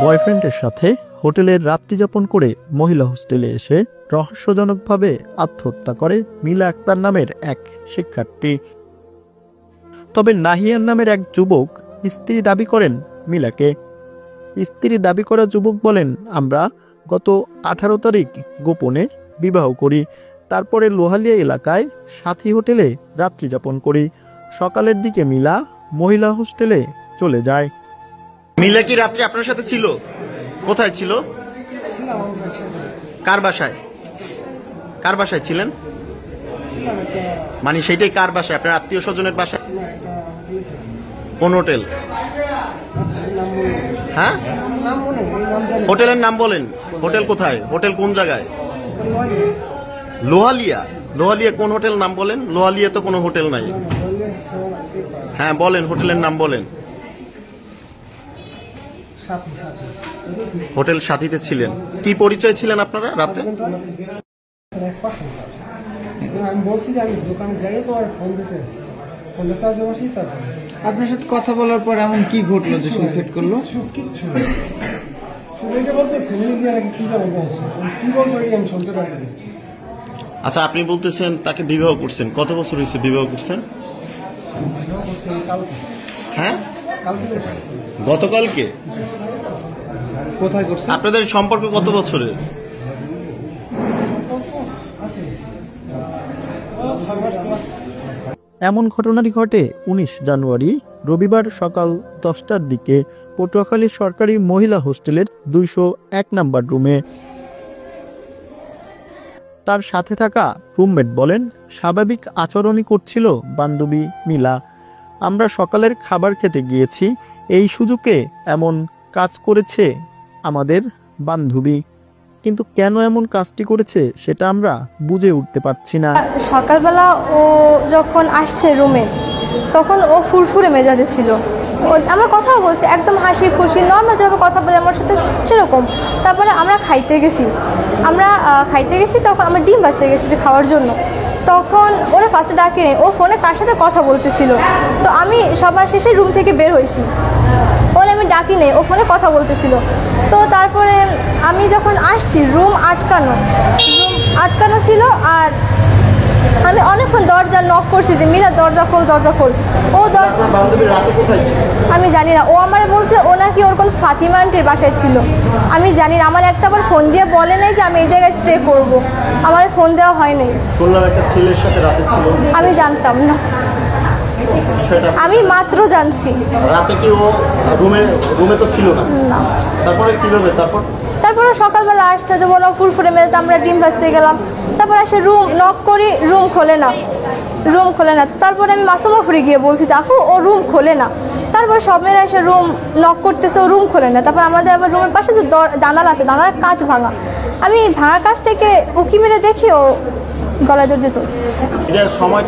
বয়ফ্রেন্ডের সাথে হোটেলের রাত্রিযাপন করে মহিলা হোস্টেলে এসে রহস্যজনকভাবে আত্মহত্যা করে মিলা আক্তার নামের এক শিক্ষার্থী। তবে নাহিয়ান নামের এক যুবক স্ত্রী দাবি করেন মিলাকে। স্ত্রী দাবি করা যুবক বলেন, আমরা গত 18 তারিখ গোপনে বিবাহ করি, তারপরে লোহালিয়া এলাকায় সাথী হোটেলে রাত্রিযাপন করি। সকালের দিকে মিলা মহিলা হোস্টেলে চলে যায়। মিলা কি রাত্রে আপনার সাথে ছিল? কোথায় ছিল? কার বাসায়? কার বাসায় ছিলেন? মানে সেইটাই কার বাসায়? আপনার আত্মীয় স্বজনের বাসায়? কোন হোটেল? হ্যাঁ, হোটেলের নাম বলেন। হোটেল কোথায়? হোটেল কোন জায়গায়? লোহালিয়া। লোহালিয়া কোন হোটেল নাম বলেন? লোহালিয়া তো কোনো হোটেল নাই। হ্যাঁ বলেন, হোটেলের নাম বলেন। হোটেল সাথীতে ছিলেন। কি পরিচয় ছিলেন আপনারা রাতে? আমি বলছি যে আমি দোকানে যাই, তো আর ফোন দিতে আপনার সাথে কথা বলার পর এমন কি ঘটলো যে সুইসাইড করলো? কিচ্ছু সুইসাইড বলছে ফ্যামিলি দিয়ে নাকি কি জানো বলছে, কি বলছে আমি শুনতে পারিনি। আচ্ছা, আপনি বলতেছেন তাকে বিবাহ করছেন। কত বছর হয়েছে বিবাহ করছেন? হ্যাঁ, গতকালকে। কোথায় করছেন? আপনাদের সম্পর্ক কত বছরের? এমন ঘটনাটি ঘটে 19 জানুয়ারি রবিবার সকাল 10টার দিকে পটুয়াখালী সরকারি মহিলা হোস্টেলের 201 নম্বর রুমে। তার সাথে থাকা রুমমেট বলেন, স্বাভাবিক আচরণই করছিল বান্ধবী মিলা। আমরা সকালের খাবার খেতে গিয়েছি, এই সুযোগে এমন কাজ করেছে আমাদের বান্ধবী। কিন্তু কেন এমন কাজটি করেছে সেটা আমরা বুঝে উঠতে পারছি না। সকালবেলা ও যখন আসছে রুমে, তখন ও ফুরফুরে মেজাজে ছিল। আমার কথাও বলছে, একদম হাসি খুশি নর্মাল যেভাবে কথা বলে আমার সাথে সেরকম। তারপরে আমরা খাইতে গেছি, তখন আমরা ডিম ভাজতে গেছি খাওয়ার জন্য। তখন ওরা ফার্স্টে ডাকে নেই, ও ফোনে কার সাথে কথা বলতেছিল। তো আমি সবার শেষে রুম থেকে বের হয়েছি, ওরা আমি ডাকি নেই, ও ফোনে কথা বলতেছিল। তো তারপরে আমি যখন আসছি, রুম আটকানো ছিল। আর আমি অনেকক্ষণ দরজা নক করছি যে মিলা দরজা খোল। ও আমি জানি না, ও আমার বলছে ও নাকি ওর কোন ফাতিমা আন্টির বাসায় ছিল। আমি জানি না, আমার একটাবার ফোন দিয়ে বলে নাই যে আমি এই জায়গায় স্টে করব, আমার ফোন দেওয়া হয় নাই। আমি জানতাম না, আমি মাত্র জানছি। রাতে কি ও রুমে তো ছিল না? তারপরে কিভাবে? তারপরে সকালবেলা আসছে, যে বললাম ফুরফুরে মেজাজে আমরা ডিম ভাজতে গেলাম। তারপর এসে রুম নক করি, রুম খোলে না। তারপরে আমি মাসুমাফুরি গিয়ে বলছি যে আপু ও রুম খোলে না। তারপর সব মেয়েরা এসে রুম নক করতেছে, ও রুম খোলে না। তারপর আমাদের আবার রুমের পাশে যে জানালা আছে, জানালার কাঁচ ভাঙা। আমি ভাঙা কাছ থেকে উকি মেরে দেখি ও গলায় দড়িয়ে চলতেছে। সময়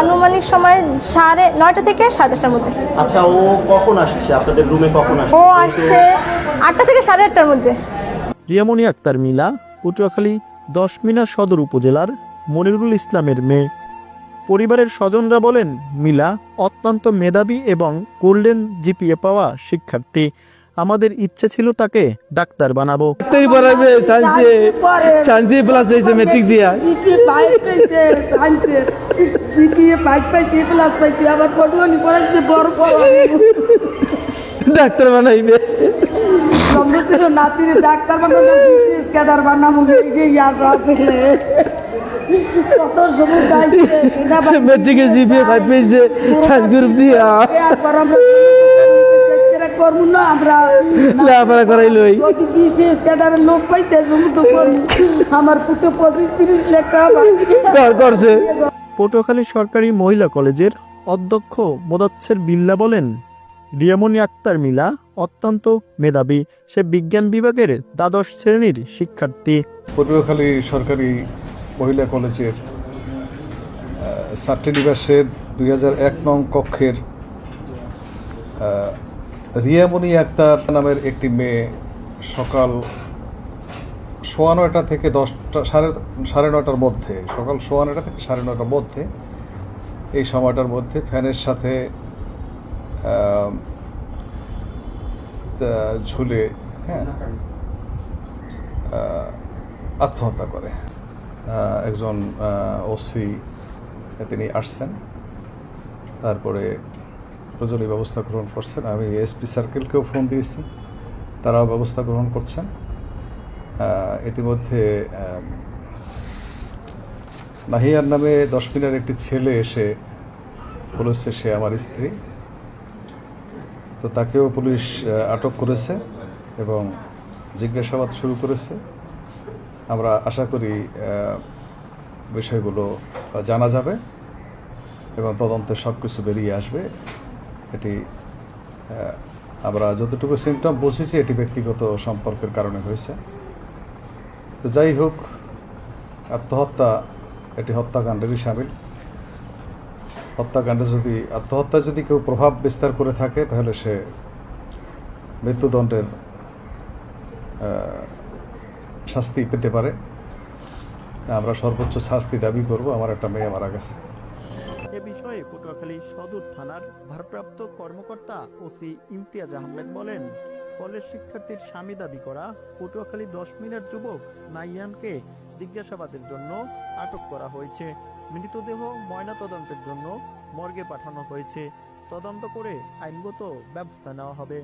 আনুমানিক সময় 9:30 থেকে 10:30টার মধ্যে। আচ্ছা, ও কখন আসছে আপনাদের রুমে? ও আসছে 8টা থেকে 8:30টার মধ্যে। রিয়ামণি আক্তার মিলা পটুয়াখালী 10 মিনার সদর উপজেলার মনিরুল ইসলামের মেয়ে। পরিবারের স্বজনরা বলেন, মিলা অত্যন্ত মেধাবী এবং গোল্ডেন জিপিএ পাওয়া শিক্ষার্থী। আমাদের ইচ্ছে ছিল তাকে ডাক্তার বানাবো। ডাক্তার বানাইবে, নাতির ডাক্তার বানাবো কত সময় মেট্রিকে জিপিএ 5 পেয়েছে সায়েন্স গ্রুপ দিয়ে। পটুয়াখালী সরকারি মহিলা কলেজের অধ্যক্ষ মোদাচ্ছের বিল্লা বলেন, রিয়ামণি আক্তার মিলা অত্যন্ত মেধাবী। সে বিজ্ঞান বিভাগের দ্বাদশ শ্রেণীর শিক্ষার্থী। পটুয়াখালী সরকারি মহিলা কলেজের ছাত্রীনিবাসের 2001 নং কক্ষের রিয়ামণি আক্তার নামের একটি মেয়ে সকাল 9:15 থেকে 10টা সাড়ে 9টার মধ্যে, সকাল 9:15 থেকে 9:30টার মধ্যে, এই সময়টার মধ্যে ফ্যানের সাথে ঝুলে আত্মহত্যা করে। একজন ওসি তিনি আসছেন, তারপরে প্রয়োজনীয় ব্যবস্থা গ্রহণ করছেন। আমি এসপি সার্কেলকেও ফোন দিয়েছি, তারাও ব্যবস্থা গ্রহণ করছেন। ইতিমধ্যে নাহিয়ার নামে 10 মিনার একটি ছেলে এসে বলেছে সে আমার স্ত্রী, তো তাকেও পুলিশ আটক করেছে এবং জিজ্ঞাসাবাদ শুরু করেছে। আমরা আশা করি বিষয়গুলো জানা যাবে এবং তদন্তে সব কিছু বেরিয়ে আসবে। এটি আমরা যতটুকু সিমটম বুঝেছি এটি ব্যক্তিগত সম্পর্কের কারণে হয়েছে। তো যাই হোক, আত্মহত্যা এটি হত্যাকাণ্ডেরই শামিল। আত্মহত্যা যদি কেউ প্রভাব বিস্তার করে থাকে তাহলে সে মৃত্যুদণ্ডের শাস্তি পেতে পারে। আমরা সর্বোচ্চ শাস্তি দাবি করব। আমার একটা মেয়ে মারা গেছে। এ বিষয়ে পটুয়াখালী সদর থানার ভারপ্রাপ্ত কর্মকর্তা ওসি ইমতিয়াজ আহমেদ বলেন, কলেজ শিক্ষার্থীর স্বামী দাবি করা পটুয়াখালী 10 মিনার যুবক নাইয়ানকে জিজ্ঞাসাবাদের জন্য আটক করা হয়েছে। মৃতদেহ ময়নাতদন্তের জন্য মর্গে পাঠানো হয়েছে। তদন্ত করে আইনগত ব্যবস্থা নেওয়া হবে।